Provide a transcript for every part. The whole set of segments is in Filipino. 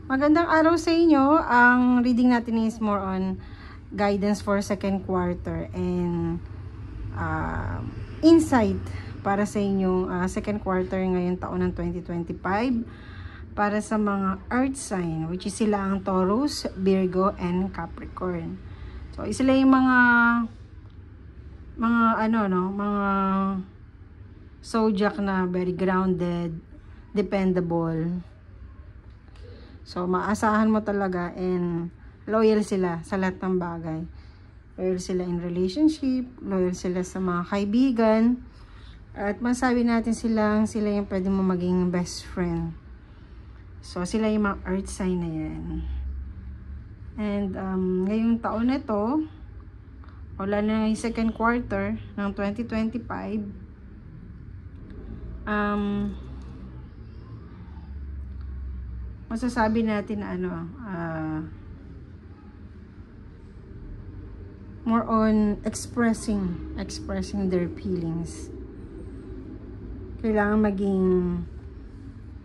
Magandang araw sa inyo. Ang reading natin is more on guidance for second quarter and insight para sa inyong second quarter ngayong taon ng 2025 para sa mga earth sign, which is sila ang Taurus, Virgo, and Capricorn. So, sila yung mga zodiac na very grounded, dependable. So, maasahan mo talaga and loyal sila sa lahat ng bagay. Loyal sila in relationship, loyal sila sa mga kaibigan. At masabi natin sila yung pwede mo maging best friend. So, sila yung mga earth sign na yan. And, ngayong taon na ito, wala na yung second quarter ng 2025, masasabi natin na more on expressing their feelings. Kailangan maging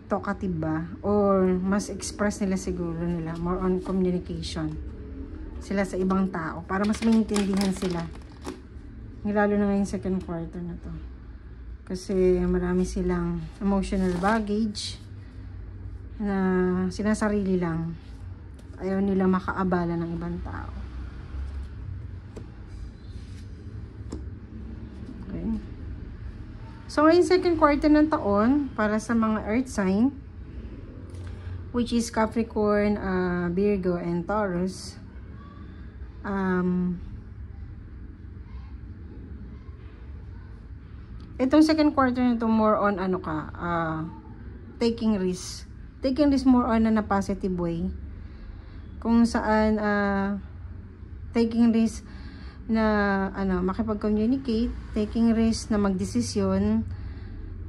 talkative ba? Or mas express nila siguro nila. More on communication. Sila sa ibang tao. Para mas maintindihan sila. Lalo na ngayong second quarter na to. Kasi marami silang emotional baggage na sinasarili lang. Ayaw nila makaabala ng ibang tao. Okay. So, ngayong second quarter ng taon, para sa mga earth sign, which is Capricorn, Virgo, and Taurus, itong second quarter na ito, more on taking risk. Taking risk more on na positive way. Kung saan taking risk na makipag-communicate, taking risk na magdesisyon,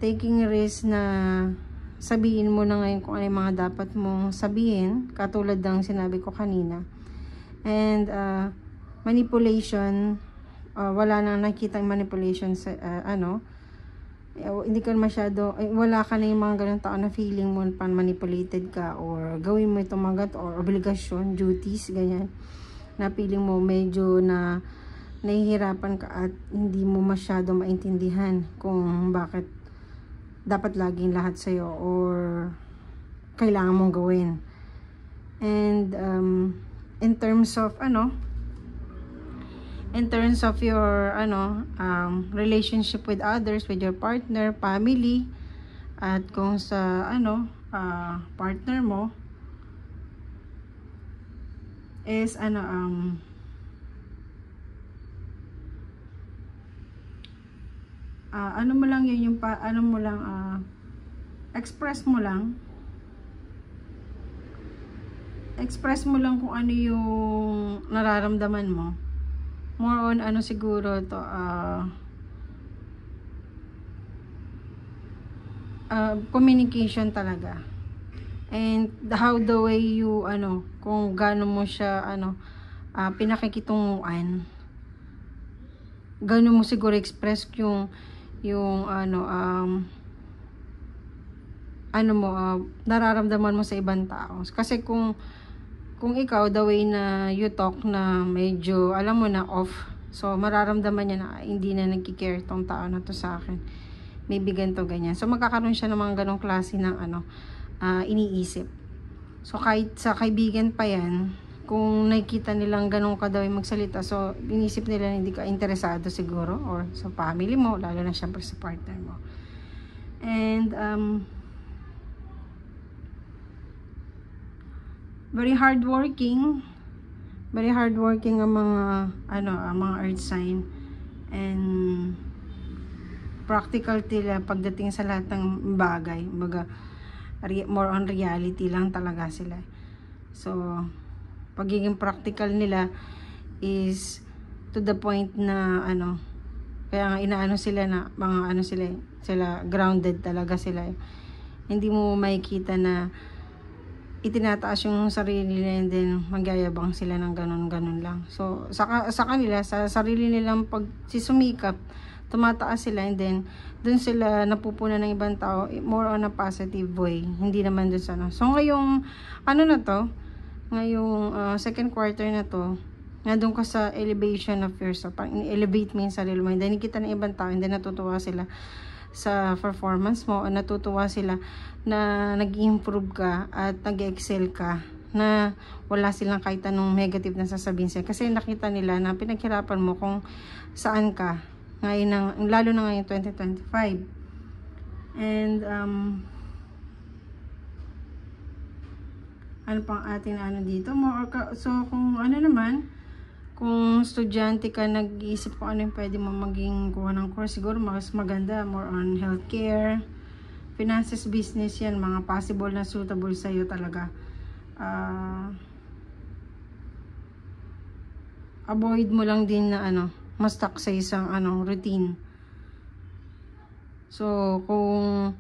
taking risk na sabihin mo na ngayon kung ano yung mga dapat mong sabihin, katulad ng sinabi ko kanina. And manipulation, wala nang nakikitang manipulation sa hindi ka masyado, wala ka na yung mga ganun tao na feeling mo pan manipulated ka or gawin mo itong mga or obligasyon, duties, ganyan, na feeling mo medyo na nahihirapan ka at hindi mo masyado maintindihan kung bakit dapat laging lahat sa'yo or kailangan mong gawin. And in terms of your relationship with others, with your partner, family, at kung sa partner mo is mo lang yun, yung express mo lang kung ano yung nararamdaman mo. More on siguro to communication talaga. And how the way you kung gaano mo siya pinakikitunguan. Gaano mo siguro express yung nararamdaman mo sa ibang tao. Kasi kung ikaw, the way na you talk na medyo, alam mo na, off. So, mararamdaman niya na, hindi na nagkikare tong tao na to sa akin. Maybe ganito, ganyan. So, magkakaroon siya ng mga ganong klase ng, iniisip. So, kahit sa kaibigan pa yan, kung nakikita nilang ganong ka daw yung magsalita, so, inisip nila na hindi ka interesado siguro, or sa family mo, lalo na syempre sa partner mo. And, very hardworking ang mga earth sign, and practical tila pagdating sa lahat ng bagay. More on reality lang talaga sila. So, pagiging practical nila is to the point na kaya nga sila na mga sila grounded talaga sila. Hindi mo makikita na itinataas yung sarili nila and then magyayabang sila ng ganun lang. So, sa kanila, sa sarili nilang pagsisumikap, tumataas sila, and then dun sila napupunan ng ibang tao, more on a positive way, hindi naman dun sa ano. So ngayong ano na to, ngayong second quarter na to, nandun ka sa elevation of yourself, parang elevate mo yung sarili mo, and then nakita ng ibang tao, and then natutuwa sila sa performance mo, o natutuwa sila na nag-improve ka at nag-excel ka, na wala silang kahit anong negative na sasabihin sa'yo, kasi nakita nila na pinaghirapan mo kung saan ka ngayon, lalo na ngayon 2025. And ano pang atin ano dito mo, so kung ano naman, kung estudyante ka, nag-iisip kung ano yung pwede mo maging kuha ng course, siguro mas maganda, more on healthcare, finances, business, yan, mga possible na suitable sa'yo talaga. Avoid mo lang din na ano, ma-stuck sa isang ano, routine. So, kung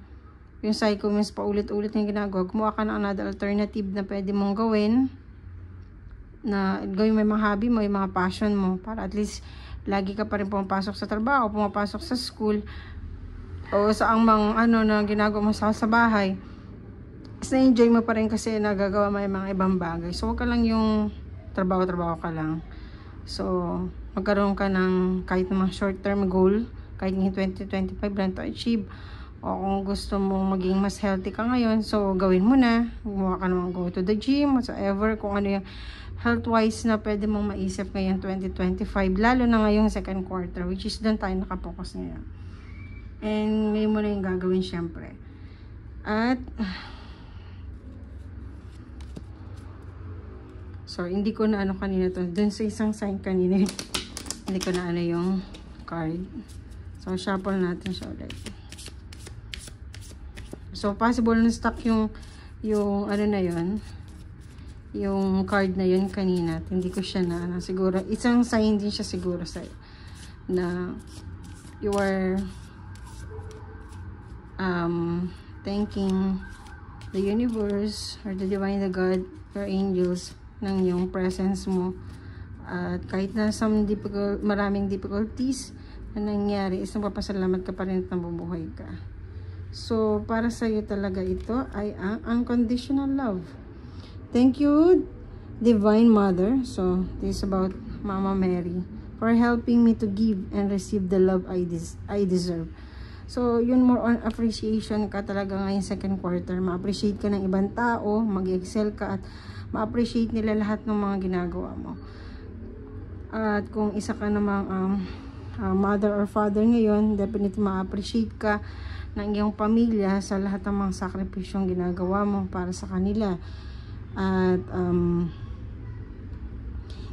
yung psychomins paulit-ulit yung ginagawa, kumuha ka ng another alternative na pwede mong gawin, na gawin mo yung mga hobby mo, yung mga passion mo, para at least lagi ka pa rin pumapasok sa trabaho, pumapasok sa school, o sa ang mga ano na ginagawa mo sa bahay, is na-enjoy mo pa rin kasi nagagawa mo yung mga ibang bagay. So wag ka lang yung trabaho ka lang. So magkaroon ka ng kahit mga short term goal, kahit yung 2025 lang to achieve, o kung gusto mong maging mas healthy ka ngayon, so gawin mo na, gumawa ka naman, go to the gym, whatsoever, kung ano yung health-wise na pwede mong maisip ngayon 2025, lalo na ngayong second quarter, which is doon tayo nakapokus ngayon. And ngayon mo na yung gagawin syempre. At so hindi ko na ano kanina to, doon sa isang sign kanina, hindi ko na ano yung card. So shuffle natin siya ulit. So possible na stuck yung ano na yun, yung card na yun kanina. Hindi ko siya na ano, siguro isang sign din siya siguro sa'yo na you are thanking the universe or the divine, the God, your angels, ng yung presence mo. At kahit na maraming difficulties na nangyari, isang papasalamat ka pa rin at nabubuhay ka. So para sa'yo talaga ito ay ang unconditional love. Thank you, Divine Mother. So this is about Mama Mary, for helping me to give and receive the love I deserve. So yun, more on appreciation ka talaga ngayong second quarter. Ma-appreciate ka ng ibang tao, mag-excel ka, at ma-appreciate nila lahat ng mga ginagawa mo. At kung isa ka namang mother or father ngayon, definitely ma-appreciate ka ng iyong pamilya sa lahat ng mga sakripisyong ginagawa mo para sa kanila. At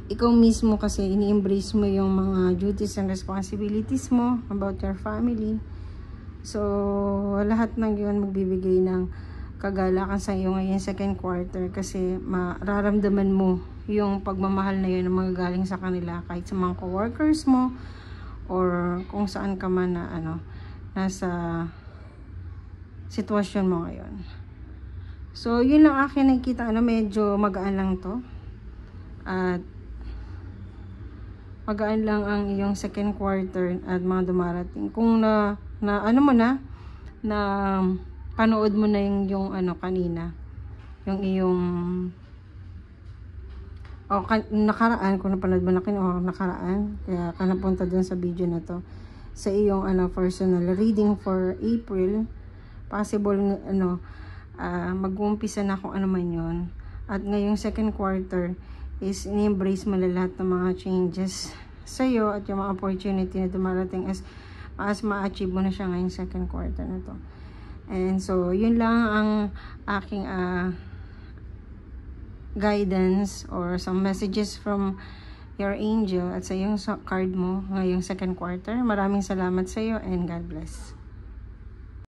ikaw mismo kasi ini-embrace mo yung mga duties and responsibilities mo about your family. So lahat ng yun magbibigay ng kagalakan sa iyo ngayon second quarter, kasi mararamdaman mo yung pagmamahal na yun na magagaling sa kanila, kahit sa mga coworkers mo or kung saan ka man na ano, nasa sitwasyon mo ngayon. So yun lang akin nakikita, ano, medyo magaan lang to, at magaan lang ang iyong second quarter at mga dumarating. Kung na ano mo na panood mo na yung ano kanina, yung iyong nakaraan, kung napanood mo na nakaraan, kaya ka napunta dun sa video na to, sa iyong ano personal reading for April, possible ano mag-uumpisa na kung ano man yun. At ngayong second quarter is in-embrace mo na lahat ng mga changes sa'yo at yung mga opportunity na dumarating as ma-achieve mo na siya ngayong second quarter na to. And so yun lang ang aking guidance or some messages from your angel at sa iyong card mo ngayong second quarter. Maraming salamat sa iyo and God bless.